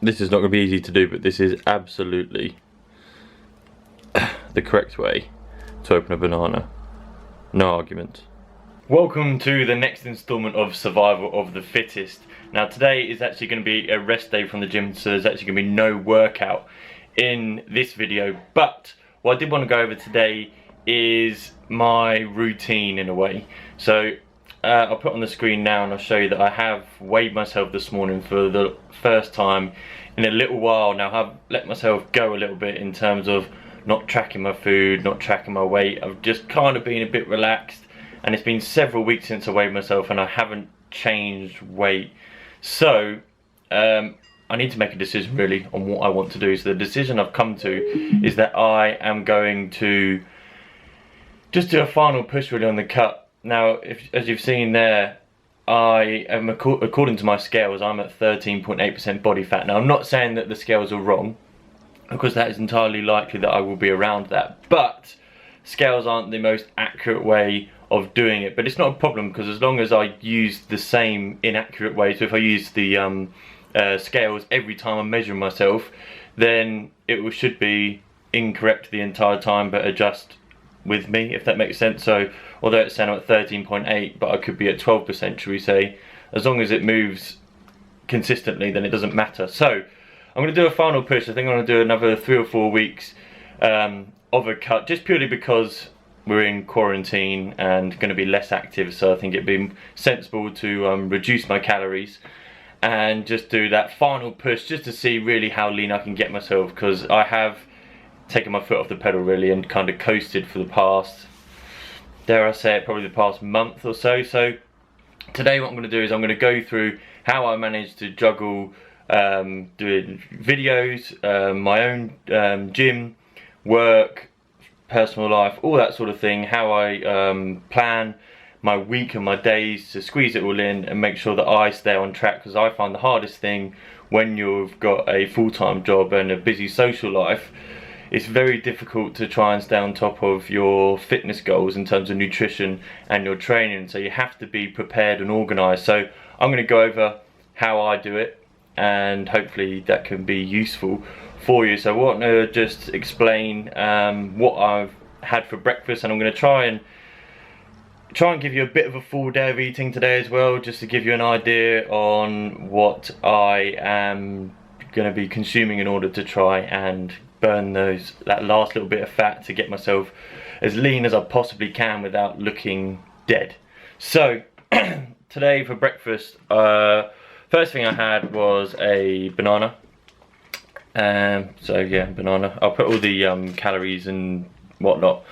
This is not going to be easy to do, but this is absolutely the correct way to open a banana. No argument. Welcome to the next instalment of Survival of the Fittest. Now today is actually going to be a rest day from the gym, so there's actually going to be no workout in this video. But what I did want to go over today is my routine in a way. So I'll put on the screen now and I'll show you that I have weighed myself this morning for the first time in a little while now. I've let myself go a little bit in terms of not tracking my food, not tracking my weight. I've just kind of been a bit relaxed, and it's been several weeks since I weighed myself and I haven't changed weight. So I need to make a decision really on what I want to do. So the decision I've come to is that I am going to just do a final push really on the cut. Now, as you've seen there, I am, according to my scales, I'm at 13.8% body fat. Now, I'm not saying that the scales are wrong, because that is entirely likely that I will be around that. But scales aren't the most accurate way of doing it. But it's not a problem, because as long as I use the same inaccurate way, so if I use the scales every time I'm measuring myself, then it should be incorrect the entire time, but adjust with me, if that makes sense. So although it's saying I'm at 13.8, but I could be at 12%, should we say, as long as it moves consistently, then it doesn't matter. So I'm going to do a final push. I think I'm going to do another 3 or 4 weeks of a cut, just purely because we're in quarantine and going to be less active. So I think it'd be sensible to reduce my calories and just do that final push, just to see really how lean I can get myself, because I have taken my foot off the pedal really and kind of coasted for the past, dare I say it, probably the past month or so. So today what I'm going to do is I'm going to go through how I managed to juggle doing videos, my own gym, work, personal life, all that sort of thing, how I plan my week and my days to squeeze it all in and make sure that I stay on track, because I find the hardest thing when you've got a full-time job and a busy social life, it's very difficult to try and stay on top of your fitness goals in terms of nutrition and your training. So you have to be prepared and organised. So I'm going to go over how I do it, and hopefully that can be useful for you. So I want to just explain what I've had for breakfast, and I'm going to try and give you a bit of a full day of eating today as well, just to give you an idea on what I am going to be consuming in order to try and burn that last little bit of fat to get myself as lean as I possibly can without looking dead. So today for breakfast, first thing I had was a banana. So yeah, banana. I'll put all the calories and whatnot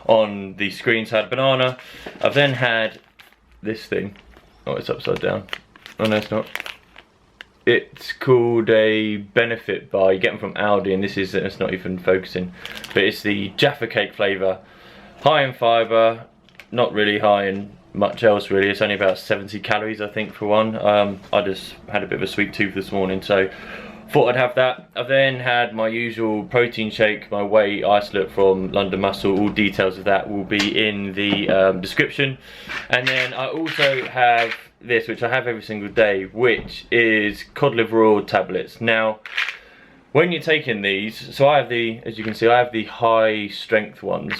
on the screen. So I had banana. I've then had this thing. Oh, it's upside down. Oh no, it's not. It's called a Benefit bar. You get them from Aldi, and it's not even focusing, but it's the Jaffa cake flavour. High in fibre, not really high in much else really. It's only about 70 calories I think for one. I just had a bit of a sweet tooth this morning, so thought I'd have that. I've then had my usual protein shake, my whey isolate from London Muscle. All details of that will be in the description. And then I also have this, which I have every single day, which is cod liver oil tablets. Now, when you're taking these, so I have the, as you can see, I have the high strength ones,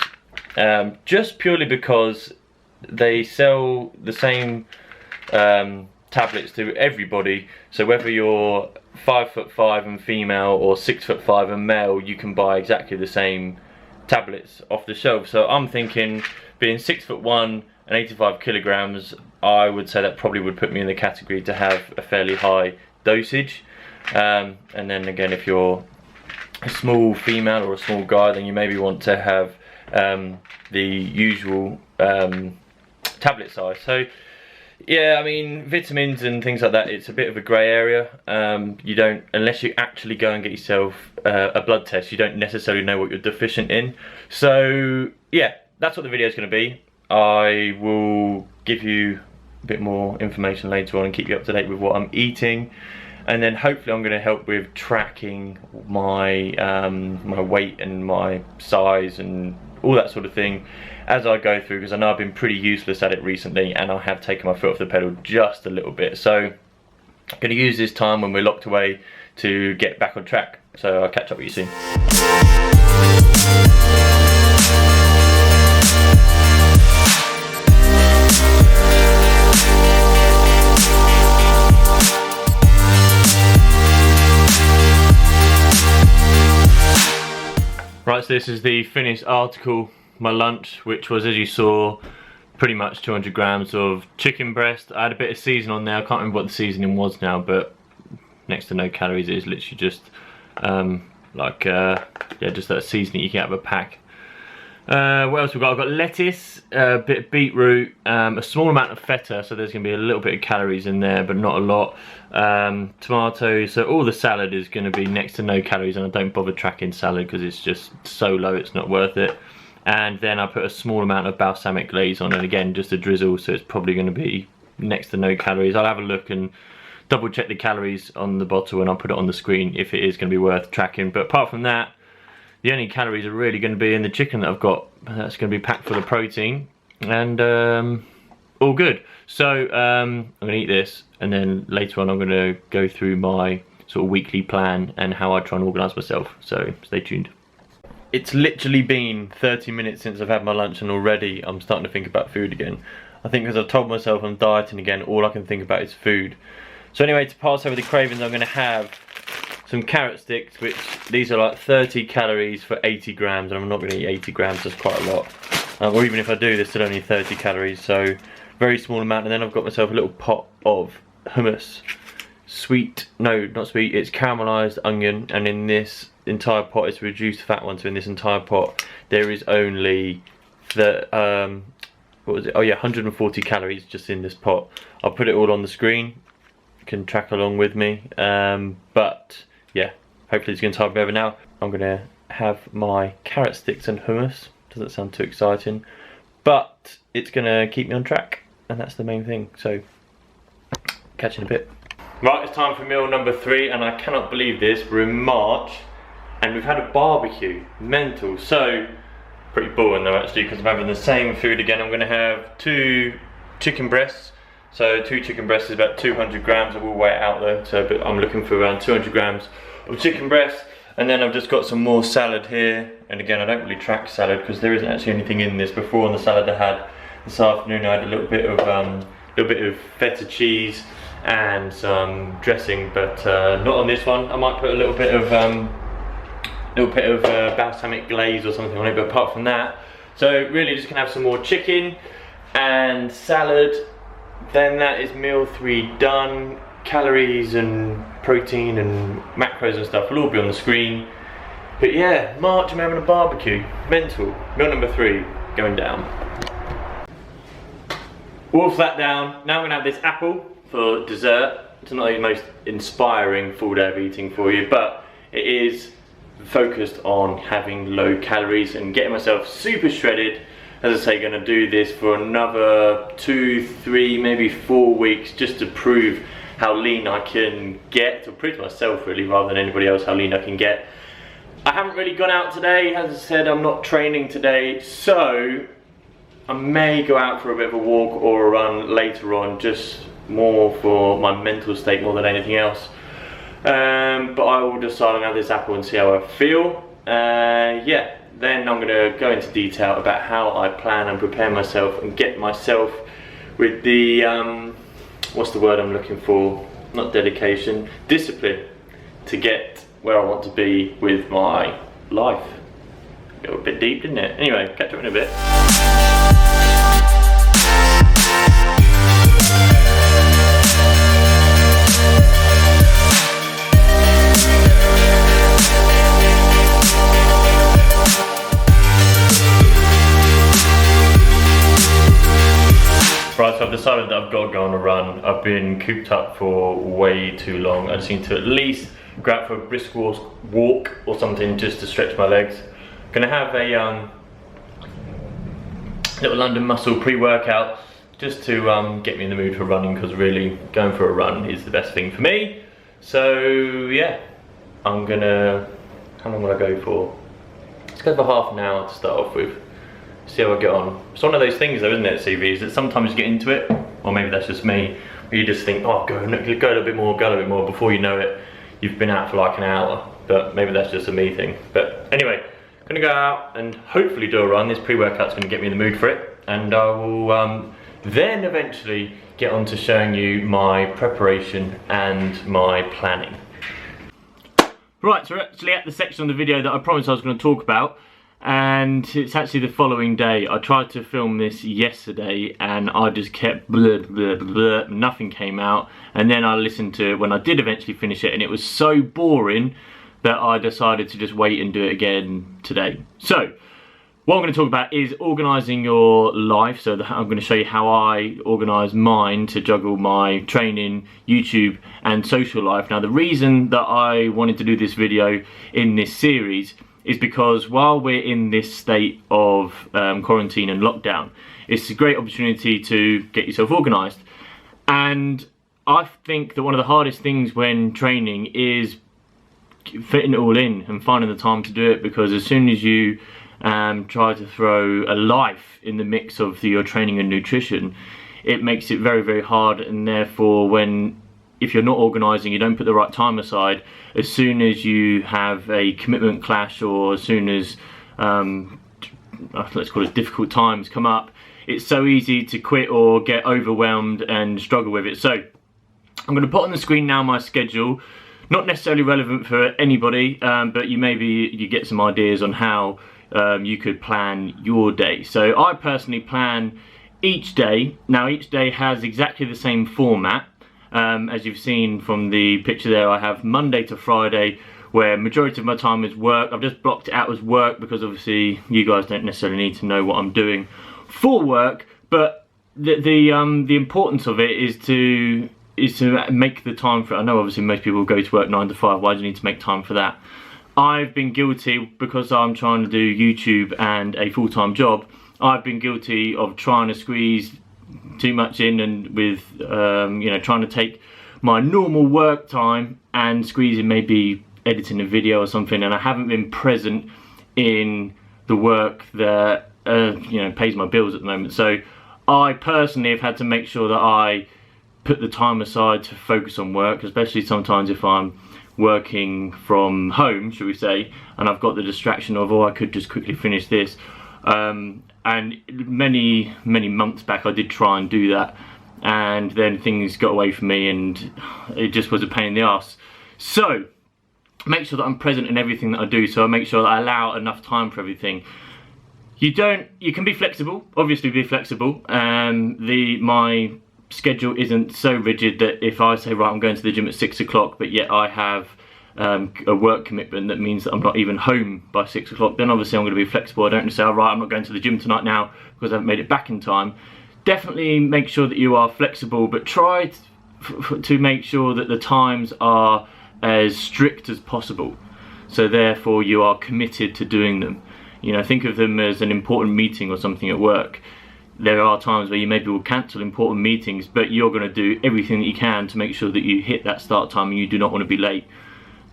just purely because they sell the same tablets to everybody. So whether you're 5'5" and female or 6'5" and male, you can buy exactly the same tablets off the shelf. So I'm thinking, being 6'1" and 85 kilograms, I would say that probably would put me in the category to have a fairly high dosage. And then again, if you're a small female or a small guy, then you maybe want to have the usual tablet size. So yeah, I mean, vitamins and things like that, it's a bit of a grey area. You don't, unless you actually go and get yourself a blood test, you don't necessarily know what you're deficient in. So yeah, that's what the video is going to be. I will give you a bit more information later on and keep you up to date with what I'm eating, and then hopefully I'm going to help with tracking my my weight and my size and all that sort of thing as I go through, because I know I've been pretty useless at it recently and I have taken my foot off the pedal just a little bit. So I'm going to use this time when we're locked away to get back on track. So I'll catch up with you soon. Right, so this is the finished article, my lunch, which was, as you saw, pretty much 200 grams of chicken breast. I had a bit of seasoning on there. I can't remember what the seasoning was now, but next to no calories. It is literally just yeah, just that seasoning you get out of a pack. What else we got? I've got lettuce, a bit of beetroot, a small amount of feta, so there's going to be a little bit of calories in there, but not a lot. Tomatoes, so all the salad is going to be next to no calories, and I don't bother tracking salad because it's just so low, it's not worth it. And then I put a small amount of balsamic glaze on, and again, just a drizzle, so it's probably going to be next to no calories. I'll have a look and double check the calories on the bottle, and I'll put it on the screen if it is going to be worth tracking. But apart from that, the only calories are really going to be in the chicken that I've got. That's going to be packed full of protein, and all good. So I'm going to eat this, and then later on I'm going to go through my sort of weekly plan and how I try and organise myself. So stay tuned. It's literally been 30 minutes since I've had my lunch, and already I'm starting to think about food again. I think because I've told myself I'm dieting again, all I can think about is food. So anyway, to pass over the cravings, I'm going to have some carrot sticks, which these are like 30 calories for 80 grams, and I'm not going to eat 80 grams, that's quite a lot. Or even if I do, there's still only 30 calories, so very small amount. And then I've got myself a little pot of hummus. Sweet, no, not sweet, it's caramelised onion, and in this entire pot, it's a reduced fat one, so in this entire pot, there is only the, what was it? Oh yeah, 140 calories just in this pot. I'll put it all on the screen. You can track along with me, but yeah, hopefully it's going to tide me over now. I'm going to have my carrot sticks and hummus. Doesn't sound too exciting, but it's going to keep me on track, and that's the main thing. So, catch you in a bit. Right, it's time for meal number 3, and I cannot believe this. We're in March, and we've had a barbecue. Mental. So, pretty boring though actually, because I'm having the same food again. I'm going to have 2 chicken breasts. So 2 chicken breasts is about 200 grams. I will weigh it out though, so I'm looking for around 200 grams of chicken breast. And then I've just got some more salad here. And again, I don't really track salad because there isn't actually anything in this. Before, on the salad I had this afternoon, I had a little bit of feta cheese and some dressing, but not on this one. I might put a little bit of balsamic glaze or something on it, but apart from that, so really just gonna have some more chicken and salad. Then that is meal 3 done. Calories and protein and macros and stuff will all be on the screen. But yeah, March, I'm having a barbecue. Mental. Meal number 3 going down. Wolf that down. Now I'm gonna have this apple for dessert. It's not the most inspiring food I've eating for you, but it is focused on having low calories and getting myself super shredded. As I say, going to do this for another 2, 3, maybe 4 weeks, just to prove how lean I can get, to prove to myself really, rather than anybody else, how lean I can get. I haven't really gone out today. As I said, I'm not training today, so I may go out for a bit of a walk or a run later on, just more for my mental state more than anything else. But I will decide on how this apple and see how I feel. Yeah. Then I'm going to go into detail about how I plan and prepare myself and get myself with the, what's the word I'm looking for? Not dedication, discipline, to get where I want to be with my life. Got a bit deep, didn't it? Anyway, catch up in a bit. Right, so I've decided that I've got to go on a run. I've been cooped up for way too long. I just need to at least go out for a brisk walk or something just to stretch my legs. I'm gonna have a little London Muscle pre-workout just to get me in the mood for running, because really going for a run is the best thing for me. So yeah, I'm gonna, how long will I go for? Let's go for half an hour to start off with. See how I get on. It's one of those things though, isn't it, CVs, that sometimes you get into it, or maybe that's just me, where you just think, oh, go a little bit more, before you know it, you've been out for like an hour, but maybe that's just a me thing. But anyway, I'm gonna go out and hopefully do a run. This pre-workout's gonna get me in the mood for it, and I will then eventually get on to showing you my preparation and my planning. Right, so we're actually at the section of the video that I promised I was going to talk about, and it's actually the following day. I tried to film this yesterday and I just kept blur, blur, blur, nothing came out, and then I listened to it when I did eventually finish it and it was so boring that I decided to just wait and do it again today. So what I'm going to talk about is organising your life. So I'm going to show you how I organise mine to juggle my training, YouTube and social life. Now the reason that I wanted to do this video in this series is because while we're in this state of quarantine and lockdown, it's a great opportunity to get yourself organised. And I think that one of the hardest things when training is fitting it all in and finding the time to do it, because as soon as you try to throw a life in the mix of your training and nutrition, it makes it very, very hard. And therefore, if you're not organising, you don't put the right time aside, as soon as you have a commitment clash, or as soon as let's call it difficult times come up, it's so easy to quit or get overwhelmed and struggle with it. So I'm going to put on the screen now my schedule. Not necessarily relevant for anybody, but you get some ideas on how you could plan your day. So I personally plan each day. Now each day has exactly the same format. As you've seen from the picture there, I have Monday to Friday, where majority of my time is work. I've just blocked it out as work because obviously you guys don't necessarily need to know what I'm doing for work, but the importance of it is to make the time for it. I know obviously most people go to work 9 to 5, why do you need to make time for that? I've been guilty, because I'm trying to do YouTube and a full-time job, I've been guilty of trying to squeeze too much in, and with trying to take my normal work time and squeeze in maybe editing a video or something, and I haven't been present in the work that pays my bills at the moment. So I personally have had to make sure that I put the time aside to focus on work, especially sometimes if I'm working from home, shall we say, and I've got the distraction of, oh, I could just quickly finish this. And many months back I did try and do that, and then things got away from me and it just was a pain in the ass. So make sure that I'm present in everything that I do, so I make sure that I allow enough time for everything. You can be flexible, obviously be flexible. My schedule isn't so rigid that if I say, right, I'm going to the gym at 6 o'clock, but yet I have a work commitment that means that I'm not even home by 6 o'clock, then obviously I'm going to be flexible. I don't just say, all right, I'm not going to the gym tonight now because I haven't made it back in time. Definitely make sure that you are flexible, but try to make sure that the times are as strict as possible, so therefore you are committed to doing them. Think of them as an important meeting or something at work. There are times where you maybe will cancel important meetings, but you're going to do everything that you can to make sure that you hit that start time and you do not want to be late.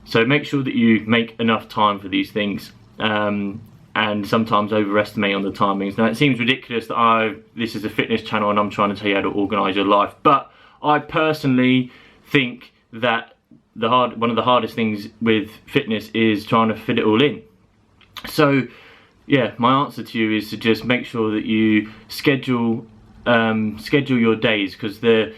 So make sure that you make enough time for these things, and sometimes overestimate on the timings. Now it seems ridiculous that this is a fitness channel and I'm trying to tell you how to organise your life, but I personally think that one of the hardest things with fitness is trying to fit it all in. So yeah, my answer to you is to just make sure that you schedule your days, because the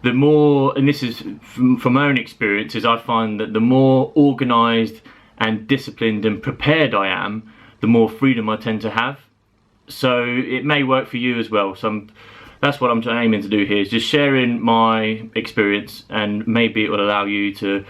more, and this is from my own experiences, I find that the more organised and disciplined and prepared I am, the more freedom I tend to have. So it may work for you as well. So that's what I'm aiming to do here, is just sharing my experience, and maybe it will allow you to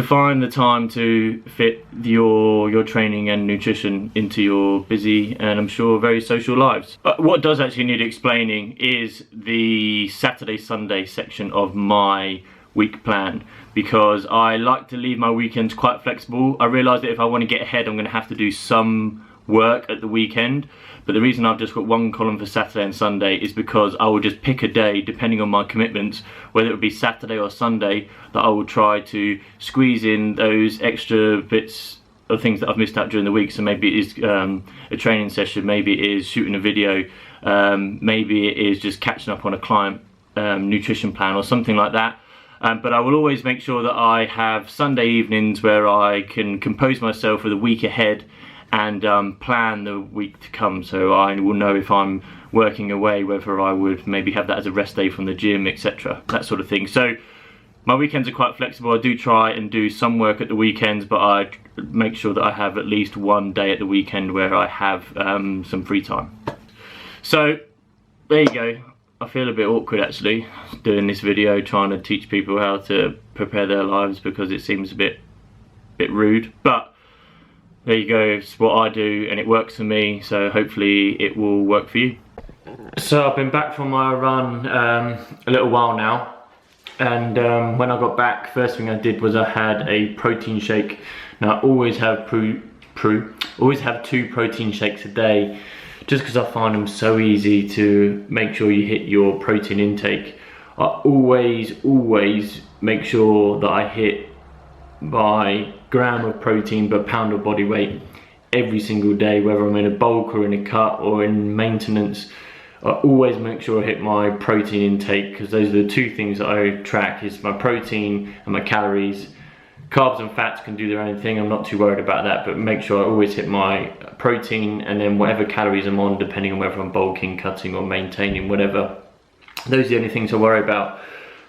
find the time to fit your training and nutrition into your busy and I'm sure very social lives. What does actually need explaining is the Saturday-Sunday section of my week plan, because I like to leave my weekends quite flexible. I realise that if I want to get ahead, I'm going to have to do some work at the weekend, but the reason I've just got one column for Saturday and Sunday is because I will just pick a day depending on my commitments, whether it be Saturday or Sunday, that I will try to squeeze in those extra bits of things that I've missed out during the week. So maybe it is a training session, maybe it is shooting a video, maybe it is just catching up on a client nutrition plan or something like that. But I will always make sure that I have Sunday evenings where I can compose myself for the week ahead and plan the week to come, so I will know if I'm working away whether I would maybe have that as a rest day from the gym, etc., that sort of thing. So my weekends are quite flexible. I do try and do some work at the weekends, but I make sure that I have at least one day at the weekend where I have some free time. So there you go. I feel a bit awkward actually doing this video, trying to teach people how to prepare their lives, because it seems a bit rude, but there you go. It's what I do and it works for me, so hopefully it will work for you. So I've been back from my run a little while now, and when I got back, first thing I did was I had a protein shake. Now I always have always have 2 protein shakes a day, just because I find them so easy to make sure you hit your protein intake. I always make sure that I hit my gram of protein per pound of body weight every single day, whether I'm in a bulk or in a cut or in maintenance. I always make sure I hit my protein intake, because those are the 2 things that I track, is my protein and my calories. Carbs and fats can do their own thing, I'm not too worried about that, but make sure I always hit my protein and then whatever calories I'm on, depending on whether I'm bulking, cutting or maintaining, whatever. Those are the only things I worry about.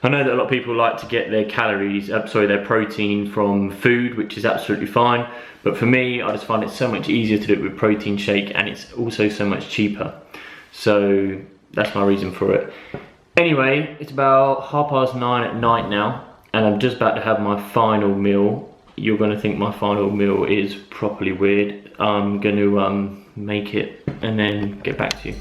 I know that a lot of people like to get their their protein from food, which is absolutely fine, but for me, I just find it so much easier to do it with protein shake, and it's also so much cheaper. So that's my reason for it. Anyway, it's about 9:30 at night now, and I'm just about to have my final meal. You're gonna think my final meal is properly weird. I'm gonna make it and then get back to you.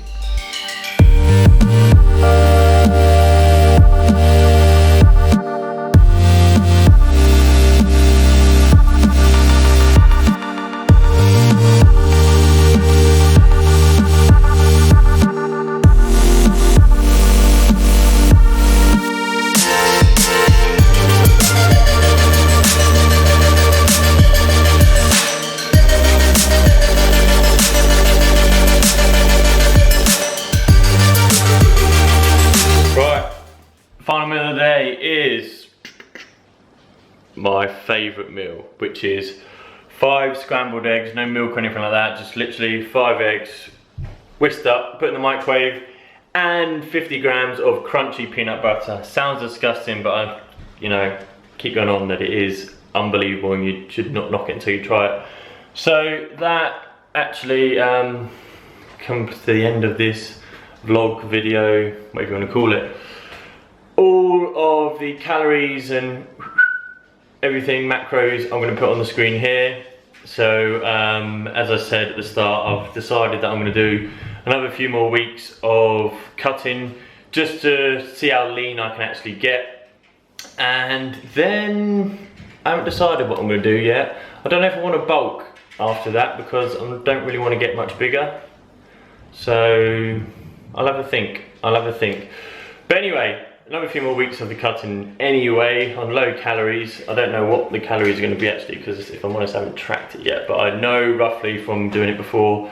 Final meal of the day is my favourite meal, which is 5 scrambled eggs, no milk or anything like that, just literally 5 eggs, whisked up, put in the microwave, and 50 grams of crunchy peanut butter. Sounds disgusting, but you know, keep going on that it is unbelievable, and you should not knock it until you try it. So that actually comes to the end of this vlog, video, whatever you want to call it. All of the calories and everything, macros, I'm going to put on the screen here. So as I said at the start, I've decided that I'm going to do another few more weeks of cutting, just to see how lean I can actually get. And then I haven't decided what I'm going to do yet. I don't know if I want to bulk after that, because I don't really want to get much bigger. So I'll have a think. But anyway, another few more weeks of the cutting anyway, on low calories. I don't know what the calories are going to be actually, because if I'm honest, I haven't tracked it yet, but I know roughly from doing it before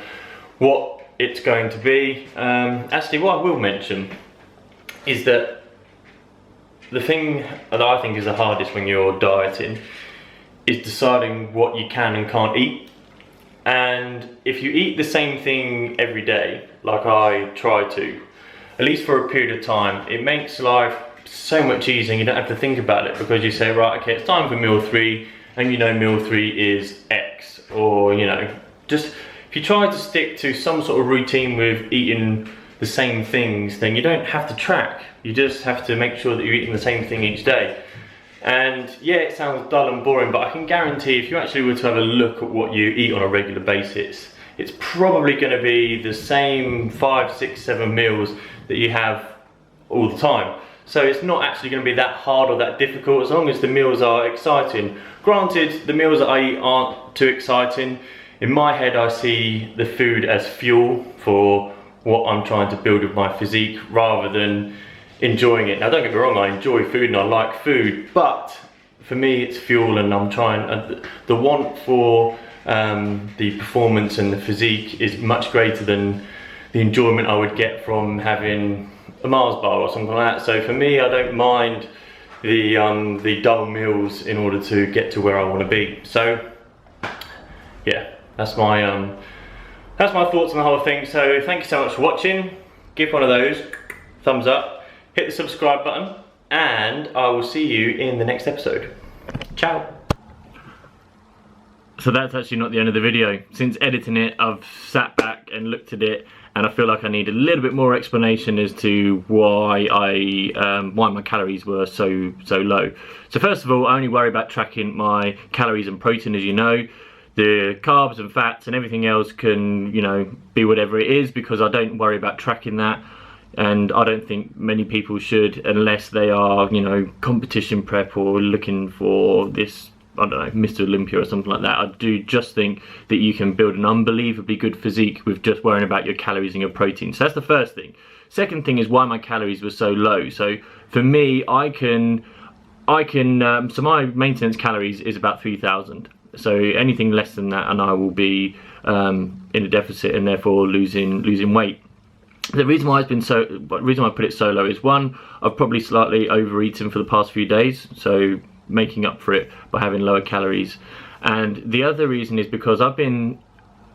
what it's going to be. Actually, what I will mention is that the thing that I think is the hardest when you're dieting is deciding what you can and can't eat. And if you eat the same thing every day, like I try to, at least for a period of time, it makes life so much easier, and you don't have to think about it, because you say, right, okay, it's time for meal 3, and you know meal 3 is X, or you know, just if you try to stick to some sort of routine with eating the same things, then you don't have to track. You just have to make sure that you're eating the same thing each day. And yeah, it sounds dull and boring, but I can guarantee if you actually were to have a look at what you eat on a regular basis, it's probably going to be the same 5, 6, 7 meals that you have all the time. So it's not actually going to be that hard or that difficult, as long as the meals are exciting. Granted, the meals that I eat aren't too exciting. In my head, I see the food as fuel for what I'm trying to build with my physique, rather than enjoying it. Now don't get me wrong, I enjoy food and I like food, but for me it's fuel, and I'm trying, the want for the performance and the physique is much greater than the enjoyment I would get from having a Mars bar or something like that. So for me, I don't mind the dull meals in order to get to where I want to be. So yeah, that's my thoughts on the whole thing. So thank you so much for watching. Give one of those thumbs up, hit the subscribe button, and I will see you in the next episode. Ciao. So that's actually not the end of the video. Since editing it, I've sat back and looked at it, and I feel like I need a little bit more explanation as to why my calories were so low. So first of all, I only worry about tracking my calories and protein, as you know. The carbs and fats and everything else can, you know, be whatever it is, because I don't worry about tracking that. And I don't think many people should, unless they are, you know, competition prep or looking for this, I don't know, Mr. Olympia or something like that. I do just think that you can build an unbelievably good physique with just worrying about your calories and your protein. So that's the first thing. Second thing is why my calories were so low. So for me, so my maintenance calories is about 3,000. So anything less than that and I will be in a deficit and therefore losing weight. The reason why I put it so low is, one, I've probably slightly overeaten for the past few days, so making up for it by having lower calories. And the other reason is because I've been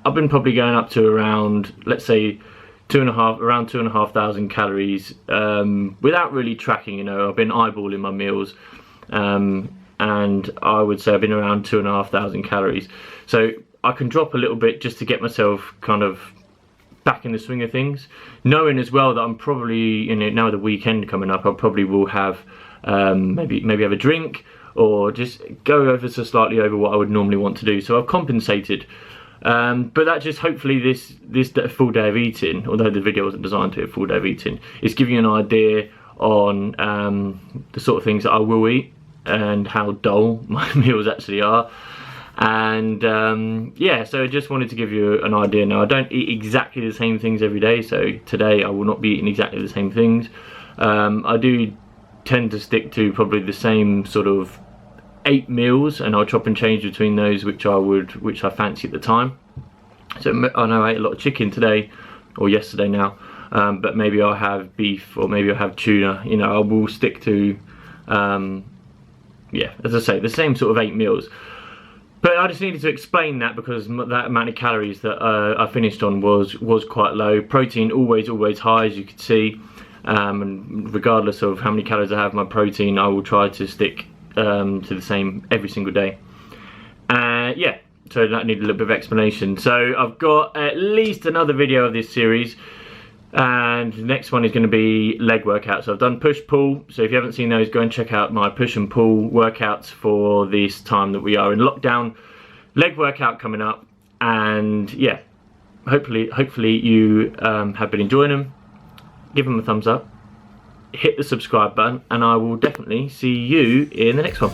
probably going up to around, let's say, around 2,500 calories without really tracking. You know, I've been eyeballing my meals, and I would say I've been around 2,500 calories. So I can drop a little bit just to get myself kind of back in the swing of things, knowing as well that I'm probably, you know, now the weekend coming up, I probably will have maybe have a drink or just go over so slightly over what I would normally want to do. So I've compensated, but that just, hopefully this full day of eating, although the video wasn't designed to be a full day of eating, is giving you an idea on the sort of things that I will eat and how dull my meals actually are. And yeah, so I just wanted to give you an idea. Now, I don't eat exactly the same things every day, so today I will not be eating exactly the same things. I do tend to stick to probably the same sort of 8 meals, and I'll chop and change between those which I fancy at the time. So I know I ate a lot of chicken today or yesterday now, but maybe I'll have beef or maybe I'll have tuna. You know, I will stick to yeah, as I say, the same sort of 8 meals. But I just needed to explain that because that amount of calories that I finished on was quite low. Protein always high, as you can see. And regardless of how many calories I have in my protein, I will try to stick to the same every single day. Yeah, so that needed a little bit of explanation. So I've got at least another video of this series, and the next one is going to be leg workouts. So I've done push pull, so if you haven't seen those, go and check out my push and pull workouts for this time that we are in lockdown. Leg workout coming up, and yeah, hopefully you have been enjoying them. Give them a thumbs up, hit the subscribe button, and I will definitely see you in the next one.